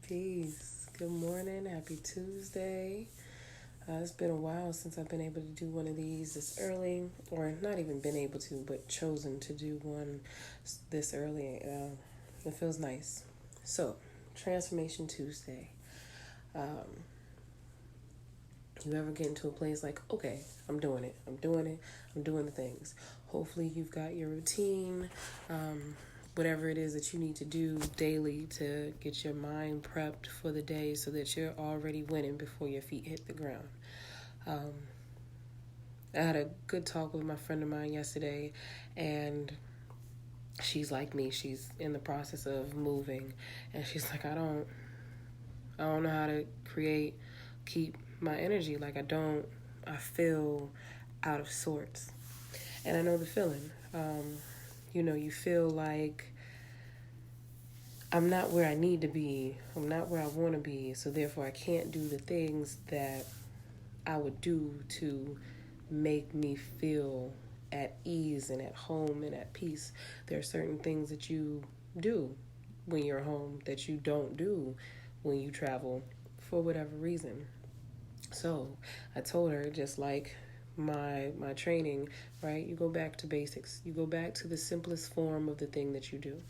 Peace. Good morning. Happy Tuesday. It's been a while since I've been able to do one of these this early, or not even been able to, but chosen to do one this early. It feels nice. So, Transformation Tuesday. Um, you ever get into a place like, okay, I'm doing it. I'm doing it. I'm doing the things. Hopefully, you've got your routine. Whatever it is that you need to do daily to get your mind prepped for the day so that you're already winning before your feet hit the ground. Um, I had a good talk with my friend of mine yesterday, and she's like me. She's in the process of moving, and she's like, I don't know how to keep my energy. Like I feel out of sorts, and I know the feeling. You feel like I'm not where I need to be. I'm not where I want to be. So therefore, I can't do the things that I would do to make me feel at ease and at home and at peace. There are certain things that you do when you're home that you don't do when you travel for whatever reason. So I told her, just like my training, right? You go back to basics. You go back to the simplest form of the thing that you do.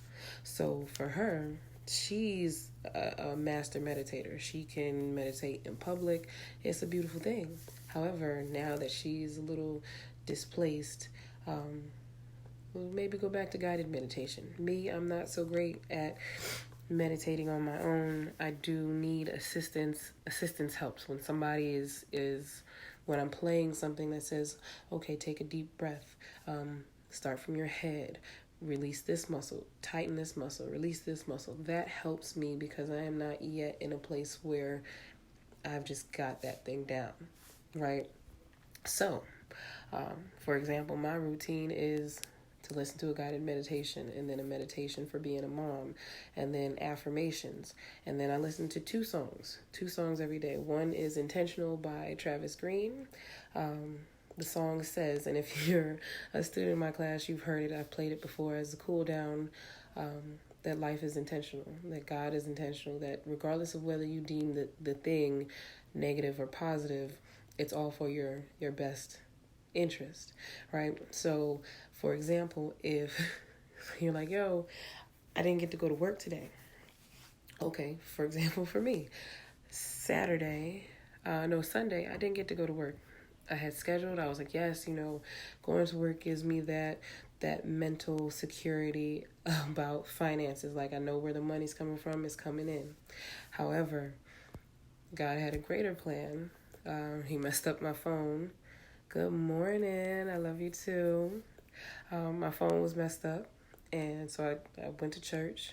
So for her, she's a master meditator. She can meditate in public. It's a beautiful thing. However, now that she's a little displaced, um, we'll maybe go back to guided meditation. Me, I'm not so great at meditating on my own. I do need assistance. Assistance helps when somebody is when I'm playing something that says, okay, take a deep breath. Start from your head. Release this muscle, tighten this muscle, release this muscle. That helps me because I am not yet in a place where I've just got that thing down, right? So, for example, my routine is to listen to a guided meditation and then a meditation for being a mom and then affirmations. And then I listen to two songs every day. One is Intentional by Travis Green. The song says, and if you're a student in my class, you've heard it. I've played it before as a cool down. That life is intentional, that God is intentional, that regardless of whether you deem the thing negative or positive, it's all for your best interest, right? So, for example, if you're like, yo, I didn't get to go to work today. Okay, for example, for me, Sunday, I didn't get to go to work. I had scheduled. I was like, yes, going to work gives me that mental security about finances. Like I know where the money's coming from, it's coming in. However, God had a greater plan. He messed up my phone. Good morning. I love you too. My phone was messed up, and so I went to church.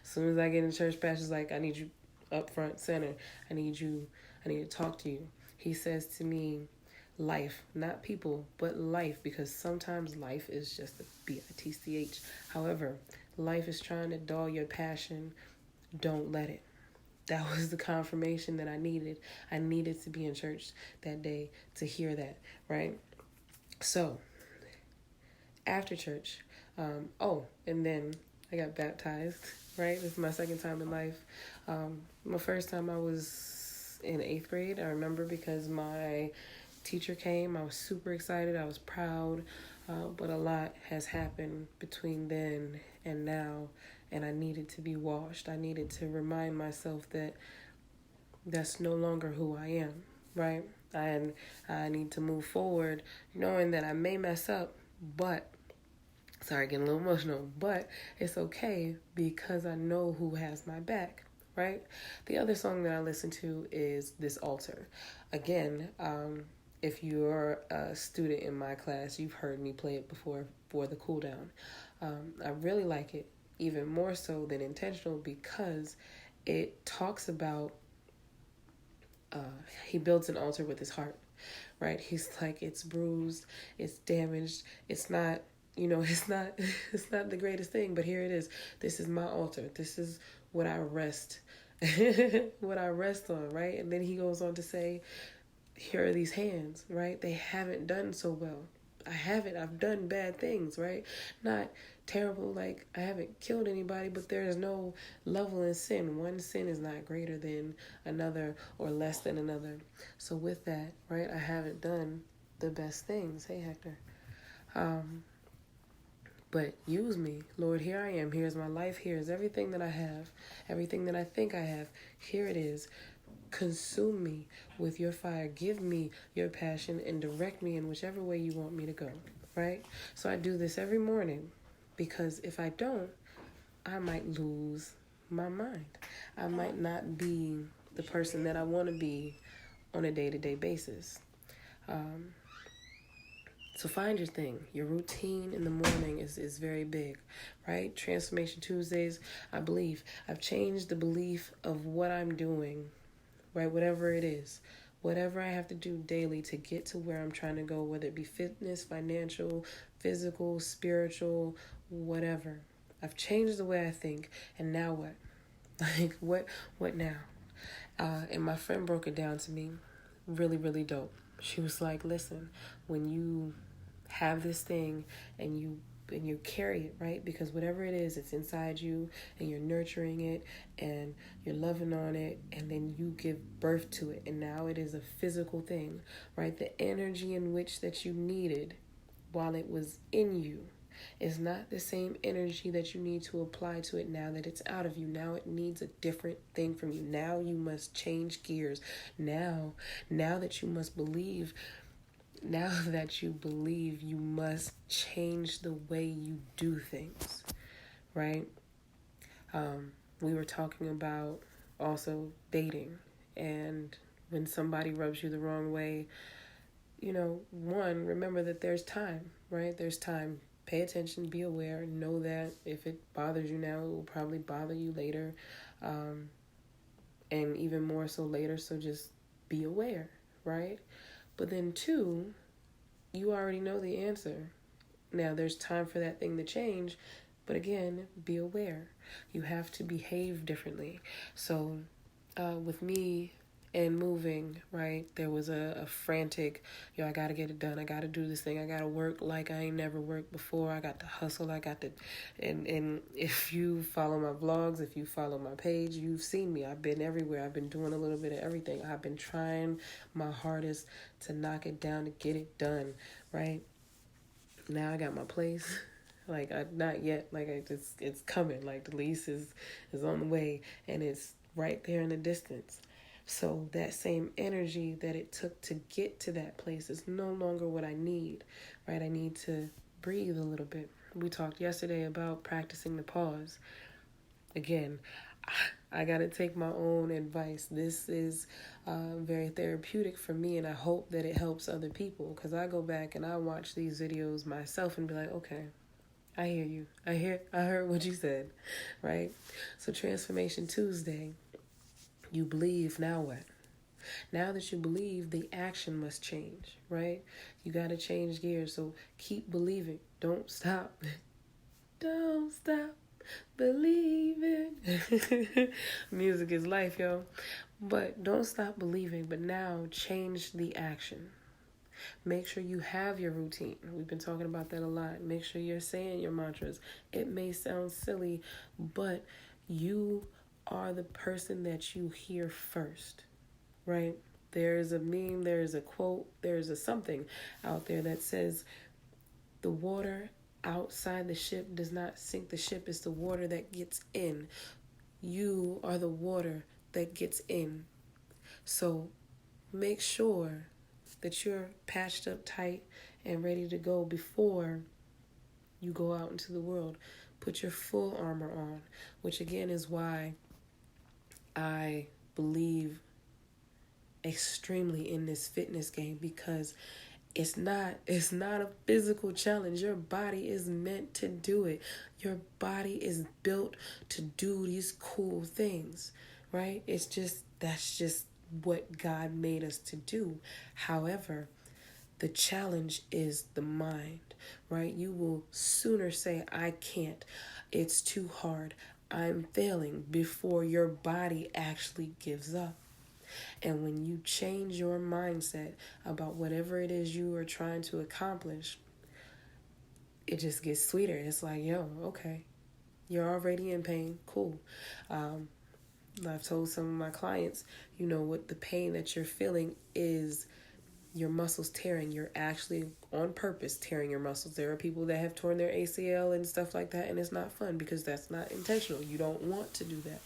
As soon as I get in church, pastor's like, I need you up front center. I need to talk to you. He says to me, life, not people, but life, because sometimes life is just a bitch. However, life is trying to dull your passion. Don't let it. That was the confirmation that I needed. I needed to be in church that day to hear that, right? So, after church, and then I got baptized, right? This is my second time in life. My first time I was in 8th grade. I remember because my teacher came. I was super excited. I was proud. But a lot has happened between then and now, and I needed to be washed. I needed to remind myself that that's no longer who I am, right? And I need to move forward knowing that I may mess up, but sorry, getting a little emotional, but it's okay because I know who has my back, right? The other song that I listen to is This Altar. Again, if you're a student in my class, you've heard me play it before for the cool down. I really like it, even more so than Intentional, because it talks about he builds an altar with his heart, right? He's like, it's bruised, it's damaged, it's not, it's not it's not the greatest thing, but here it is. This is my altar. This is what I rest what I rest on, right? And then he goes on to say, here are these hands, right? They haven't done so well. I've done bad things, right? Not terrible. Like, I haven't killed anybody, but there is no level in sin. One sin is not greater than another or less than another. So with that, right, I haven't done the best things. Hey, Hector. But use me, Lord. Here I am. Here's my life. Here's everything that I have, everything that I think I have. Here it is. Consume me with your fire. Give me your passion and direct me in whichever way you want me to go, right? So I do this every morning, because if I don't, I might lose my mind. I might not be the person that I want to be on a day-to-day basis. So find your thing. Your routine in the morning is very big, right? Transformation Tuesdays, I believe. I've changed the belief of what I'm doing, right? Whatever it is. Whatever I have to do daily to get to where I'm trying to go, whether it be fitness, financial, physical, spiritual, whatever. I've changed the way I think, and now what? Like, what now? And my friend broke it down to me really, really dope. She was like, listen, when you have this thing and you carry it, right? Because whatever it is, it's inside you, and you're nurturing it and you're loving on it, and then you give birth to it, and now it is a physical thing, right? The energy in which that you needed while it was in you is not the same energy that you need to apply to it now that it's out of you. Now it needs a different thing from you. Now you must change gears. Now that you must believe, now that you believe, you must change the way you do things, right? We were talking about also dating, and when somebody rubs you the wrong way, one, remember that there's time, right? There's time. Pay attention, be aware, know that if it bothers you now, it will probably bother you later, and even more so later, so just be aware, right? But then two, you already know the answer. Now there's time for that thing to change, but again, be aware. You have to behave differently. So with me and moving, right, there was a frantic, I gotta get it done. I gotta do this thing. I gotta work like I ain't never worked before. I got to hustle. I got to, and if you follow my vlogs, if you follow my page, you've seen me. I've been everywhere. I've been doing a little bit of everything. I've been trying my hardest to knock it down, to get it done, right? Now I got my place. Like, not yet. Like, it's coming. Like, the lease is on the way, and it's right there in the distance. So that same energy that it took to get to that place is no longer what I need, right? I need to breathe a little bit. We talked yesterday about practicing the pause. Again, I got to take my own advice. This is very therapeutic for me, and I hope that it helps other people, because I go back and I watch these videos myself and be like, okay, I hear you. I heard what you said, right? So Transformation Tuesday, you believe, now what? Now that you believe, the action must change, right? You got to change gears. So keep believing. Don't stop. Don't stop believing. Music is life, yo. But don't stop believing. But now change the action. Make sure you have your routine. We've been talking about that a lot. Make sure you're saying your mantras. It may sound silly, but you are the person that you hear first, right? There's a meme, there's a quote, there's a something out there that says the water outside the ship does not sink the ship. It's the water that gets in. You are the water that gets in. So make sure that you're patched up tight and ready to go before you go out into the world. Put your full armor on, which again is why I believe extremely in this fitness game, because it's not a physical challenge. Your body is meant to do it. Your body is built to do these cool things, right? That's just what God made us to do. However, the challenge is the mind, right? You will sooner say, I can't, it's too hard, I'm failing, before your body actually gives up. And when you change your mindset about whatever it is you are trying to accomplish, it just gets sweeter. It's like, yo, okay, you're already in pain. Cool. I've told some of my clients, what the pain that you're feeling is your muscles tearing. You're actually on purpose tearing your muscles. There are people that have torn their ACL and stuff like that, and it's not fun because that's not intentional. You don't want to do that.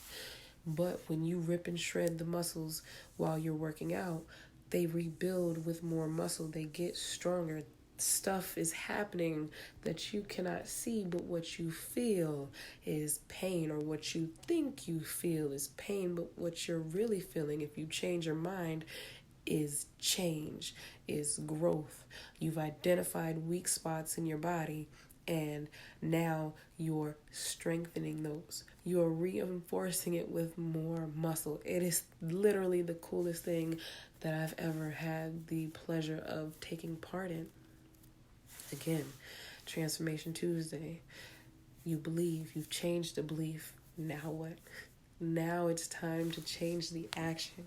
But when you rip and shred the muscles while you're working out, they rebuild with more muscle. They get stronger. Stuff is happening that you cannot see, but what you feel is pain, or what you think you feel is pain, but what you're really feeling, if you change your mind, is change, is growth. You've identified weak spots in your body, and now you're strengthening those. You're reinforcing it with more muscle. It is literally the coolest thing that I've ever had the pleasure of taking part in. Again, Transformation Tuesday. You believe, you've changed the belief. Now what? Now it's time to change the action,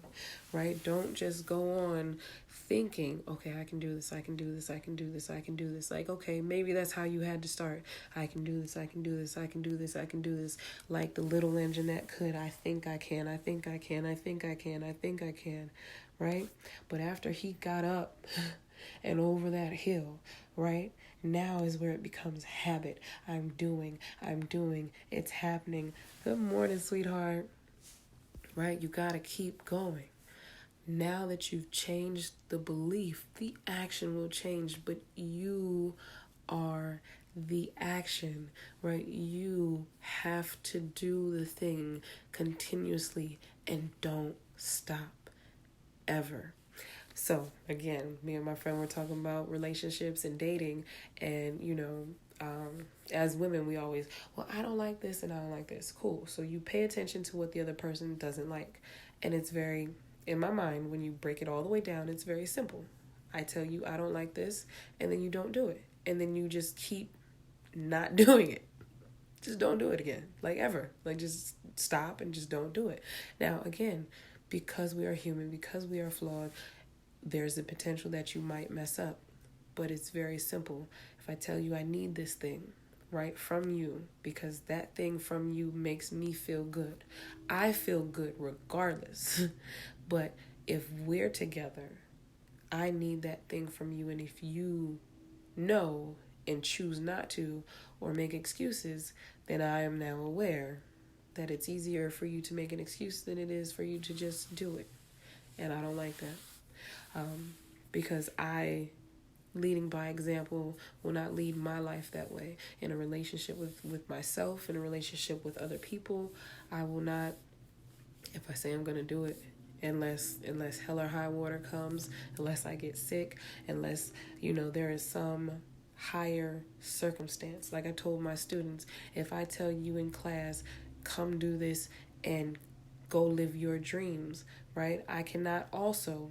right? Don't just go on thinking, okay, I can do this, I can do this, I can do this, I can do this. Like, okay, maybe that's how you had to start. I can do this, I can do this, I can do this, I can do this. Like the little engine that could, I think I can, I think I can, I think I can, I think I can, right? But after he got up and over that hill, right? Now is where it becomes habit. I'm doing, it's happening. Good morning, sweetheart. Right? You got to keep going. Now that you've changed the belief, the action will change, but you are the action, right? You have to do the thing continuously and don't stop ever. So again, me and my friend were talking about relationships and dating, and as women, we always, well, I don't like this and I don't like this. Cool. So you pay attention to what the other person doesn't like, and it's very, in my mind, when you break it all the way down, it's very simple. I tell you I don't like this, and then you don't do it, and then you just keep not doing it. Just don't do it again, like ever. Like just stop and just don't do it. Now again, because we are human, because we are flawed, there's the potential that you might mess up, but it's very simple. If I tell you I need this thing, right, from you, because that thing from you makes me feel good, I feel good regardless. But if we're together, I need that thing from you, and if you know and choose not to or make excuses, then I am now aware that it's easier for you to make an excuse than it is for you to just do it. And I don't like that. Because I, leading by example, will not lead my life that way. In a relationship with myself, in a relationship with other people, I will not, if I say I'm going to do it, unless hell or high water comes, unless I get sick, unless, there is some higher circumstance. Like I told my students, if I tell you in class, come do this and go live your dreams, right? I cannot also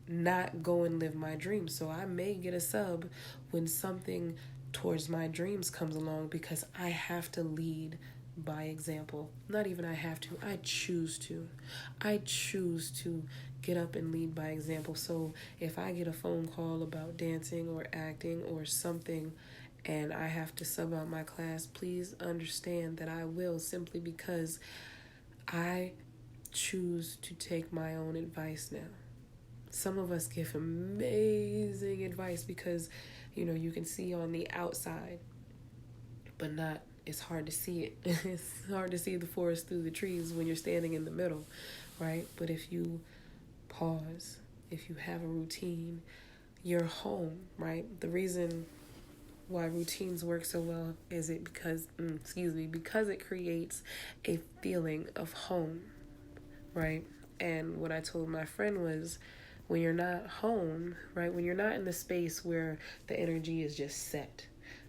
not go and live my dreams. So I may get a sub when something towards my dreams comes along, because I have to lead by example. Not even I have to, I choose to. I choose to get up and lead by example. So if I get a phone call about dancing or acting or something and I have to sub out my class, please understand that I will, simply because I choose to take my own advice now. Some of us give amazing advice because, you can see on the outside, but not, it's hard to see it. It's hard to see the forest through the trees when you're standing in the middle, right? But if you pause, if you have a routine, you're home, right? The reason why routines work so well is because it creates a feeling of home, right? And what I told my friend was, when you're not home, right, when you're not in the space where the energy is just set,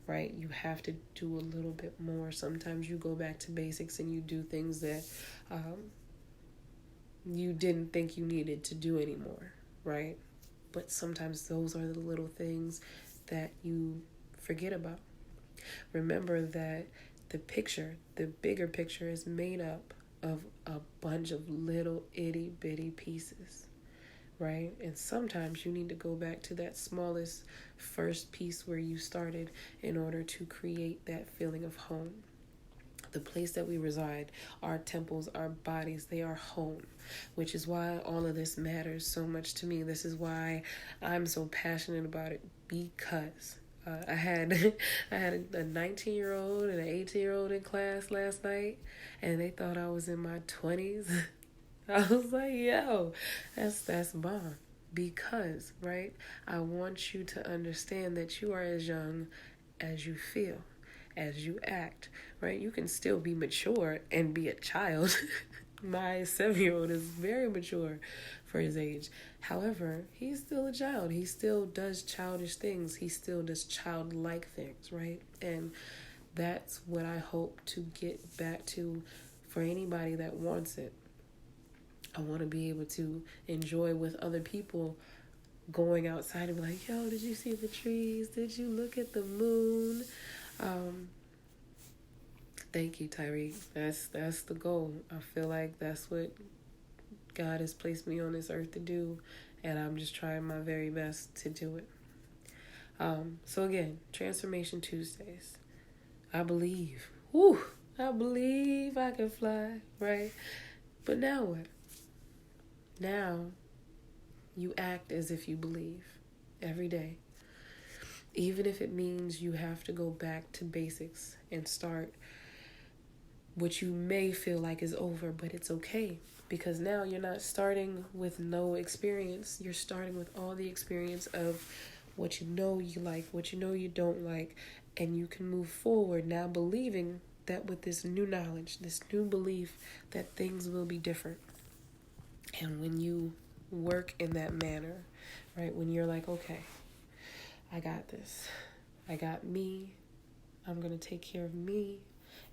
right, you have to do a little bit more. Sometimes you go back to basics and you do things that you didn't think you needed to do anymore, right? But sometimes those are the little things that you forget about. Remember that the bigger picture is made up of a bunch of little itty bitty pieces, right? And sometimes you need to go back to that smallest first piece where you started in order to create that feeling of home. The place that we reside, our temples, our bodies, they are home, which is why all of this matters so much to me. This is why I'm so passionate about it, because I had I had a 19-year-old and an 18-year-old in class last night, and they thought I was in my 20s. I was like, yo, that's bomb. Because, right, I want you to understand that you are as young as you feel, as you act, right? You can still be mature and be a child. My 7-year-old is very mature for his age. However, he's still a child. He still does childish things. He still does childlike things, right? And that's what I hope to get back to for anybody that wants it. I want to be able to enjoy with other people going outside and be like, yo, did you see the trees? Did you look at the moon? Um, Thank you, Tyreek. That's the goal. I feel like that's what God has placed me on this earth to do, and I'm just trying my very best to do it. So again, Transformation Tuesdays. I believe. Whew, I believe I can fly, right? But now what? Now you act as if you believe every day. Even if it means you have to go back to basics and start what you may feel like is over, but it's okay. Because now you're not starting with no experience. You're starting with all the experience of what you know you like, what you know you don't like. And you can move forward now believing that with this new knowledge, this new belief that things will be different. And when you work in that manner, right, when you're like, okay, I got this. I got me. I'm going to take care of me.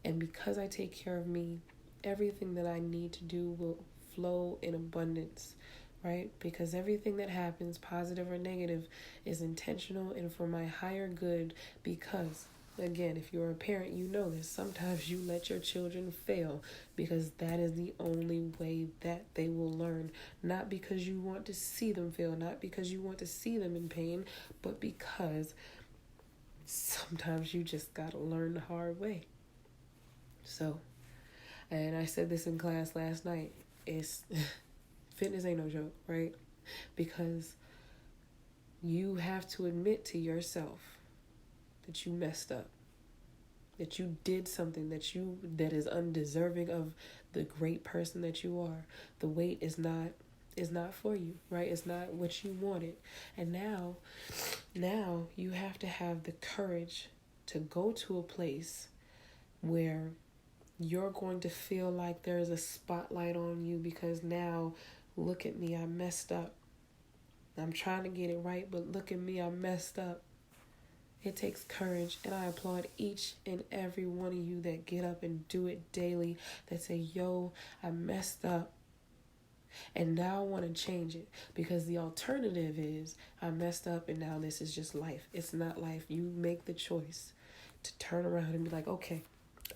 And because I take care of me, everything that I need to do will flow in abundance, right? Because everything that happens, positive or negative, is intentional and for my higher good. Because, again, if you're a parent, you know this. Sometimes you let your children fail because that is the only way that they will learn. Not because you want to see them fail, not because you want to see them in pain, but because sometimes you just got to learn the hard way. So, and I said this in class last night, it's fitness ain't no joke, right? Because you have to admit to yourself that you messed up, that you did something that is undeserving of the great person that you are. The weight is not for you, right? It's not what you wanted. And now you have to have the courage to go to a place where you're going to feel like there's a spotlight on you because now, look at me, I messed up. I'm trying to get it right, but look at me, I messed up. It takes courage, and I applaud each and every one of you that get up and do it daily, that say, yo, I messed up, and now I want to change it, because the alternative is I messed up, and now this is just life. It's not life. You make the choice to turn around and be like, okay,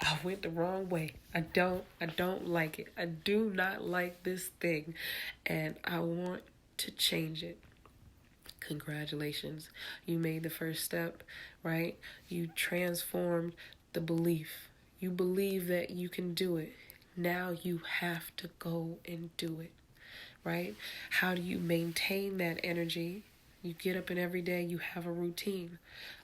I went the wrong way. I don't like it. I do not like this thing, and I want to change it. Congratulations. You made the first step, right? You transformed the belief. You believe that you can do it. Now you have to go and do it, right? How do you maintain that energy? You get up and every day you have a routine.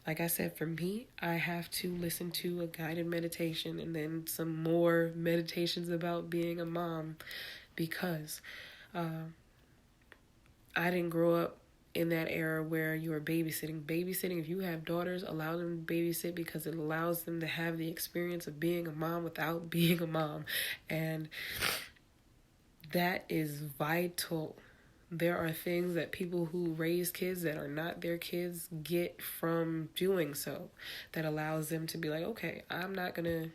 Like I said, for me, I have to listen to a guided meditation and then some more meditations about being a mom, because I didn't grow up in that era where you are babysitting. Babysitting, if you have daughters, allow them to babysit because it allows them to have the experience of being a mom without being a mom. And that is vital. There are things that people who raise kids that are not their kids get from doing so, that allows them to be like, okay, I'm not going to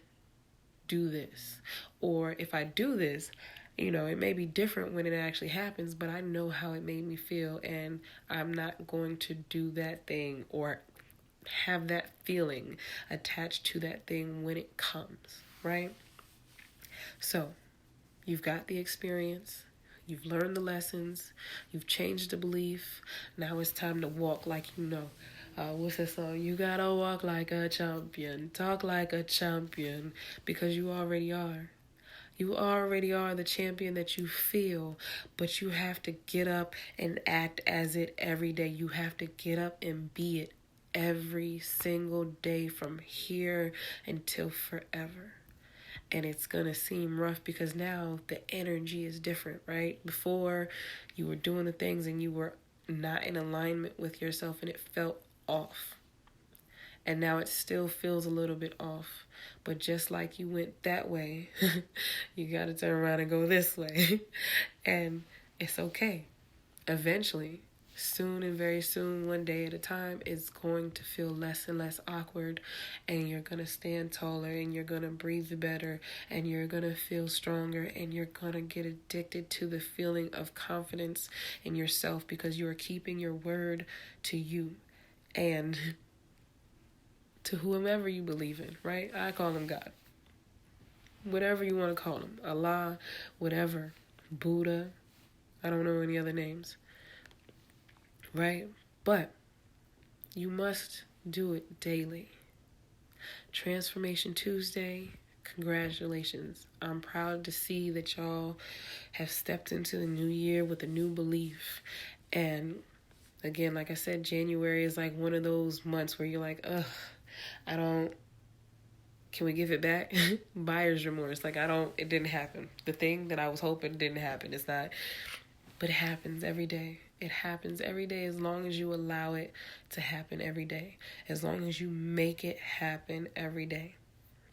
do this. Or if I do this, it may be different when it actually happens, but I know how it made me feel, and I'm not going to do that thing or have that feeling attached to that thing when it comes, right? So, you've got the experience. You've learned the lessons. You've changed the belief. Now it's time to walk like you know. What's that song? You gotta walk like a champion, talk like a champion, because you already are. You already are the champion that you feel, but you have to get up and act as it every day. You have to get up and be it every single day from here until forever. And it's going to seem rough because now the energy is different, right? Before, you were doing the things and you were not in alignment with yourself and it felt off. And now it still feels a little bit off. But just like you went that way, you got to turn around and go this way. And it's okay. Eventually, soon and very soon, one day at a time, it's going to feel less and less awkward. And you're going to stand taller and you're going to breathe better and you're going to feel stronger and you're going to get addicted to the feeling of confidence in yourself because you are keeping your word to you and to whomever you believe in, right? I call him God. Whatever you want to call him. Allah, whatever. Buddha. I don't know any other names. Right? But you must do it daily. Transformation Tuesday. Congratulations. I'm proud to see that y'all have stepped into the new year with a new belief. And again, like I said, January is like one of those months where you're like, ugh, can we give it back? Buyer's remorse. It didn't happen. The thing that I was hoping didn't happen. It's not, but it happens every day. It happens every day as long as you allow it to happen every day. As long as you make it happen every day.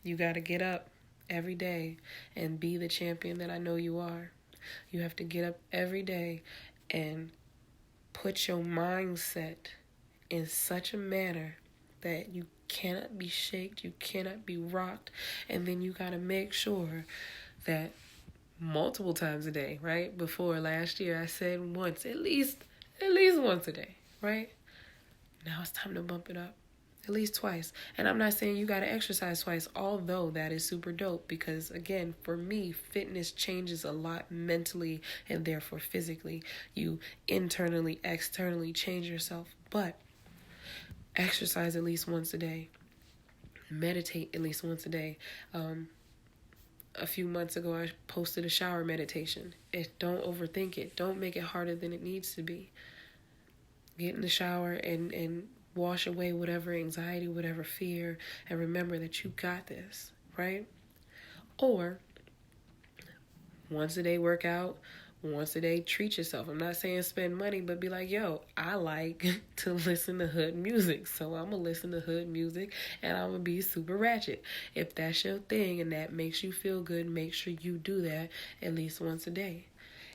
You got to get up every day and be the champion that I know you are. You have to get up every day and put your mindset in such a manner that you cannot be shaken, you cannot be rocked, and then you got to make sure that multiple times a day, right? Before last year, I said once, at least once a day, right? Now it's time to bump it up, at least twice. And I'm not saying you got to exercise twice, although that is super dope because, again, for me, fitness changes a lot mentally and therefore physically. You internally, externally change yourself, but exercise at least once a day. Meditate at least once a day. A few months ago, I posted a shower meditation. Don't overthink it. Don't make it harder than it needs to be. Get in the shower and wash away whatever anxiety, whatever fear, and remember that you got this, right? Or once a day workout, once a day treat yourself. I'm not saying spend money, but be like, yo, I like to listen to hood music, so I'm gonna listen to hood music and I'm gonna be super ratchet. If that's your thing and that makes you feel good, make sure you do that at least once a day.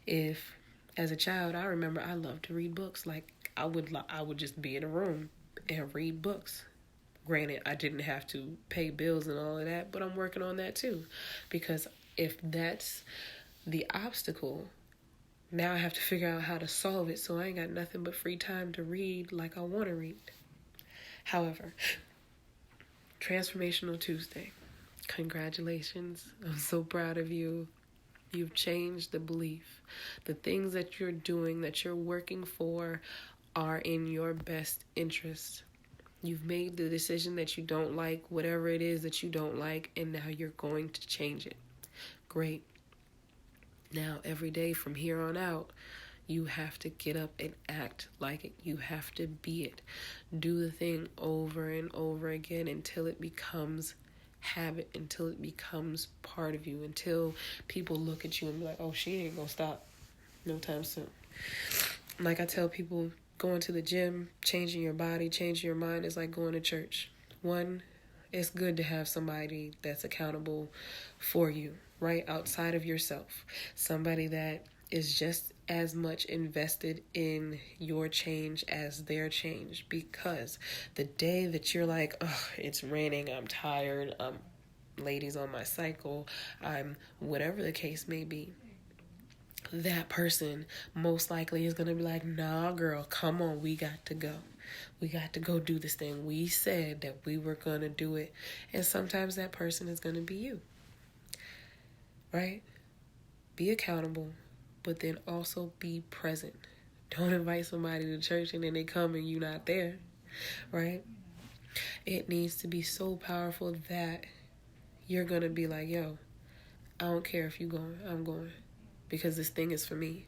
If as a child, I remember I loved to read books. Like I would just be in a room and read books. Granted, I didn't have to pay bills and all of that, but I'm working on that too, because if that's the obstacle, now I have to figure out how to solve it, so I ain't got nothing but free time to read like I want to read. However, Transformational Tuesday. Congratulations. I'm so proud of you. You've changed the belief. The things that you're doing, that you're working for, are in your best interest. You've made the decision that you don't like, whatever it is that you don't like, and now you're going to change it. Great. Now, every day from here on out, you have to get up and act like it. You have to be it. Do the thing over and over again until it becomes habit, until it becomes part of you, until people look at you and be like, oh, she ain't gonna stop no time soon. Like I tell people, going to the gym, changing your body, changing your mind is like going to church. One, it's good to have somebody that's accountable for you, right? Outside of yourself. Somebody that is just as much invested in your change as their change. Because the day that you're like, oh, it's raining, I'm tired, I'm ladies on my cycle, I'm whatever the case may be, that person most likely is going to be like, nah, girl, come on, we got to go. We got to go do this thing. We said that we were going to do it. And sometimes that person is going to be you. Right? Be accountable. but then also be present. Don't invite somebody to church and then they come and you're not there, right? It needs to be so powerful that you're going to be like, yo, I don't care if you're going, I'm going. Because this thing is for me.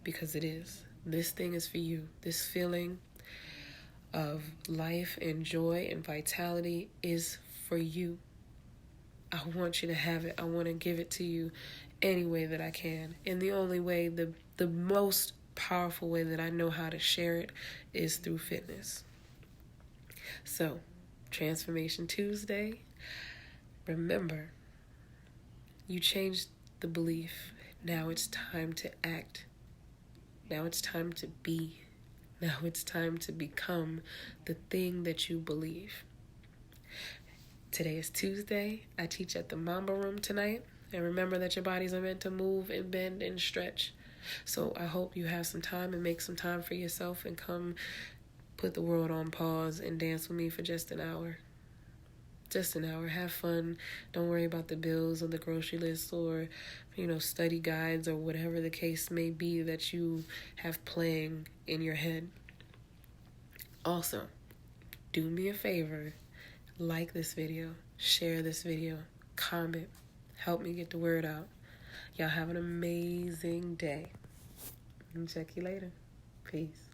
Because it is. This thing is for you. This feeling of life and joy and vitality is for you. I want you to have it. I want to give it to you any way that I can. And the only way, the most powerful way that I know how to share it is through fitness. So, Transformation Tuesday, remember, you changed the belief. Now it's time to act. Now it's time to be. Now it's time to become the thing that you believe. Today is Tuesday. I teach at the Mamba Room tonight. And remember that your bodies are meant to move and bend and stretch. So I hope you have some time and make some time for yourself and come put the world on pause and dance with me for just an hour. Just an hour. Have fun. Don't worry about the bills or the grocery list or, study guides or whatever the case may be that you have playing in your head. Also, do me a favor. Like this video. Share this video. Comment. Help me get the word out. Y'all have an amazing day. And check you later. Peace.